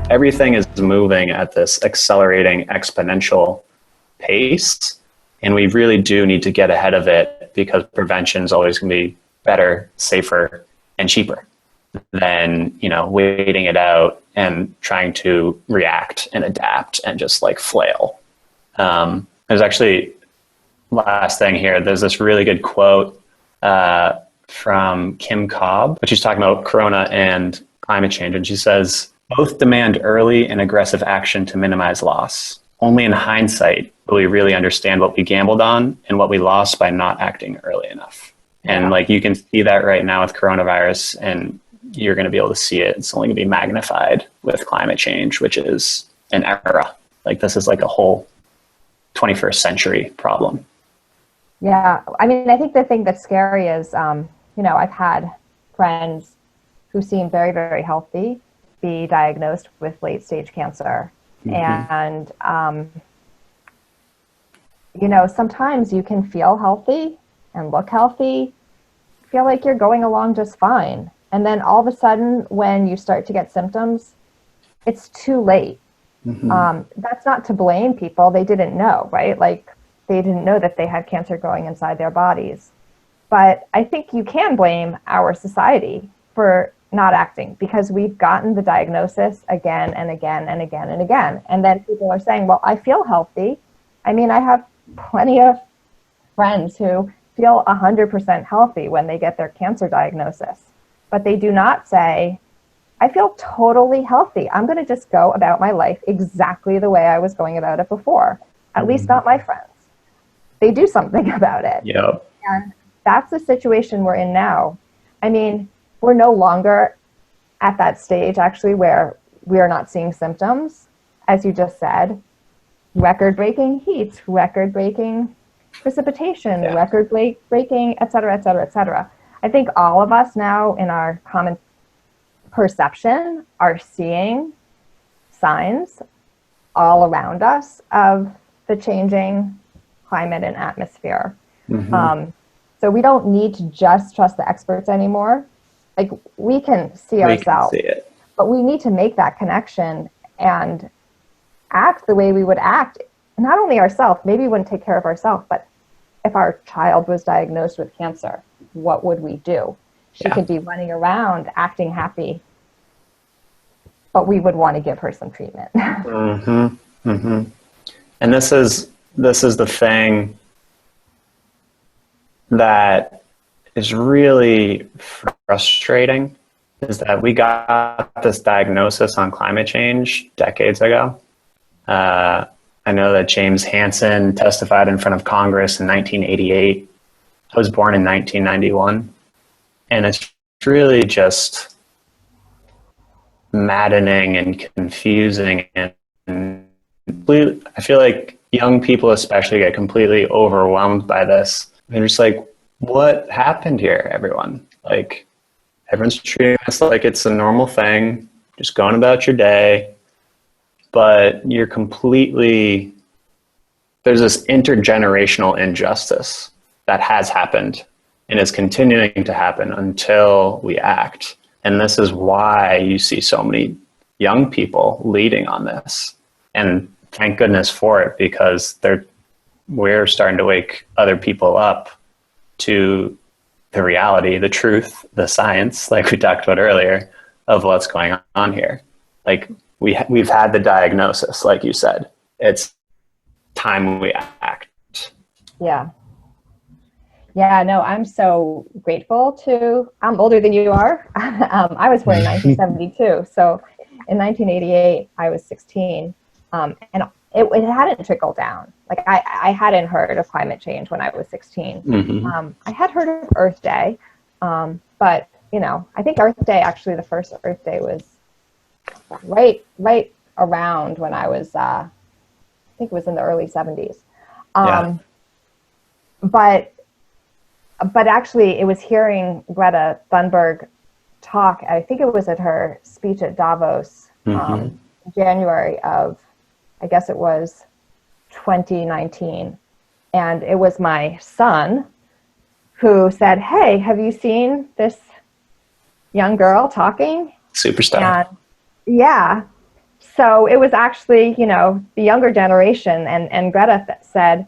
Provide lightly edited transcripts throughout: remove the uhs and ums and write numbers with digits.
everything is moving at this accelerating exponential pace. And we really do need to get ahead of it, because prevention is always going to be better, safer, and cheaper than, waiting it out and trying to react and adapt and just like flail. There's actually, last thing here, there's this really good quote from Kim Cobb, but she's talking about Corona and climate change. And she says, both demand early and aggressive action to minimize loss. Only in hindsight will we really understand what we gambled on and what we lost by not acting early enough. And like, you can see that right now with coronavirus, and you're going to be able to see it. It's only going to be magnified with climate change, which is an era. Like, this is like a whole 21st century problem. Yeah. I mean, I think the thing that's scary is, I've had friends who seem very, very healthy be diagnosed with late stage cancer. And, sometimes you can feel healthy and look healthy, feel like you're going along just fine. And then all of a sudden, when you start to get symptoms, it's too late. That's not to blame people. They didn't know, right? Like, they didn't know that they had cancer growing inside their bodies. But I think you can blame our society for not acting, because we've gotten the diagnosis again and again and again and again. And then people are saying, well, I feel healthy. I mean, I have plenty of friends who feel 100% healthy when they get their cancer diagnosis, but they do not say, I feel totally healthy. I'm going to just go about my life exactly the way I was going about it before. At least not my friends. They do something about it. Yep. And that's the situation we're in now. I mean, we're no longer at that stage, actually, where we are not seeing symptoms. As you just said, record-breaking heat, record-breaking precipitation, record-breaking, et cetera, et cetera, et cetera. I think all of us now, in our common perception, are seeing signs all around us of the changing climate and atmosphere. So we don't need to just trust the experts anymore. Like, we can see ourselves, but we need to make that connection and act the way we would act. Not only ourselves, maybe we wouldn't take care of ourselves, but if our child was diagnosed with cancer, what would we do? She could be running around acting happy, but we would want to give her some treatment. And this is the thing that is really frustrating, is that we got this diagnosis on climate change decades ago. I know that James Hansen testified in front of Congress in 1988. I was born in 1991. And it's really just maddening and confusing. And I feel like young people especially get completely overwhelmed by this. They're just like, what happened here, everyone? Like, everyone's treating this like it's a normal thing, just going about your day. But there's this intergenerational injustice that has happened and is continuing to happen until we act. And this is why you see so many young people leading on this. And thank goodness for it, because we're starting to wake other people up to the reality, the truth, the science, like we talked about earlier, of what's going on here. Like, we've had the diagnosis, like you said. It's time we act. Yeah, no, I'm so grateful I'm older than you are. I was born in 1972. So in 1988, I was 16. And it hadn't trickled down. Like, I hadn't heard of climate change when I was 16. I had heard of Earth Day. But, I think Earth Day, actually, the first Earth Day was right around when I was, I think it was in the early 70s. But actually, it was hearing Greta Thunberg talk. I think it was at her speech at Davos, January of, I guess it was 2019. And it was my son who said, hey, have you seen this young girl talking? Superstar. And, yeah. So it was actually, the younger generation, and Greta said,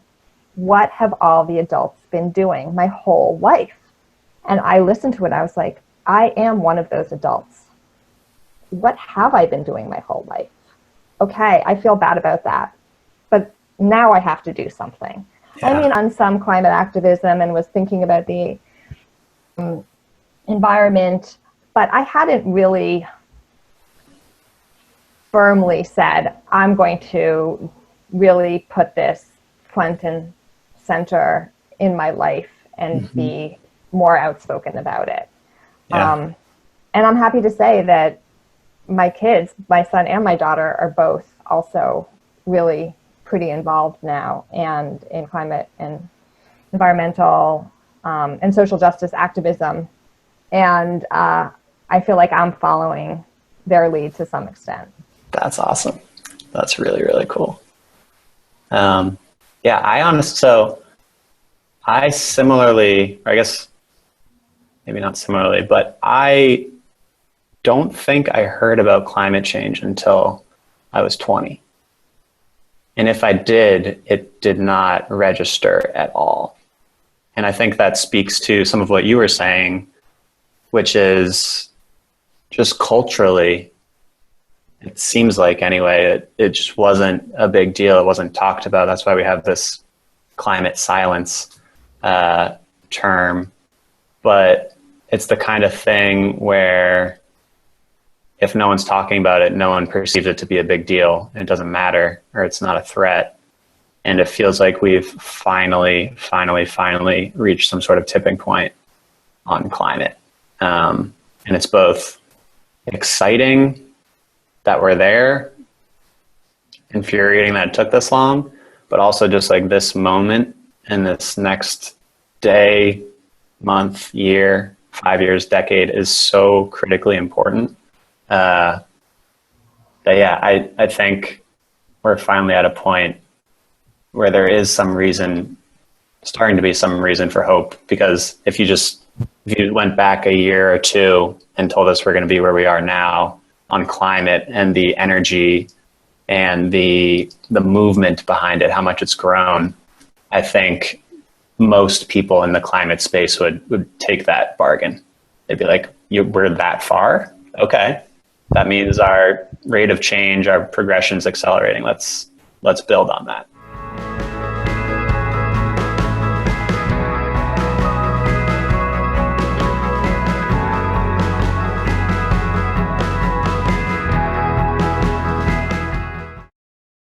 what have all the adults been doing my whole life? And I listened to it. I was like, I am one of those adults. What have I been doing my whole life? Okay, I feel bad about that. But now I have to do something. Yeah. I mean, on some climate activism and was thinking about the environment, but I hadn't really firmly said, I'm going to really put this front and center in my life and be more outspoken about it. Yeah. And I'm happy to say that my kids, my son and my daughter, are both also really pretty involved now and in climate and environmental and social justice activism. And I feel like I'm following their lead to some extent. That's awesome. That's really, really cool. Yeah, so I similarly, or I guess maybe not similarly, but I don't think I heard about climate change until I was 20. And if I did, it did not register at all. And I think that speaks to some of what you were saying, which is just culturally, it seems like anyway, it just wasn't a big deal. It wasn't talked about. That's why we have this climate silence term. But it's the kind of thing where if no one's talking about it, no one perceives it to be a big deal. It doesn't matter, or it's not a threat. And it feels like we've finally reached some sort of tipping point on climate. And it's both exciting that we're there, infuriating that it took this long, but also just like this moment and this next day, month, year, 5 years, decade is so critically important. That yeah, I think we're finally at a point where there is starting to be some reason for hope, because if you went back a year or two and told us we're going to be where we are now on climate and the energy and the movement behind it, how much it's grown, I think most people in the climate space would take that bargain. They'd be like, we're that far? Okay. That means our rate of change, our progression is accelerating. Let's build on that.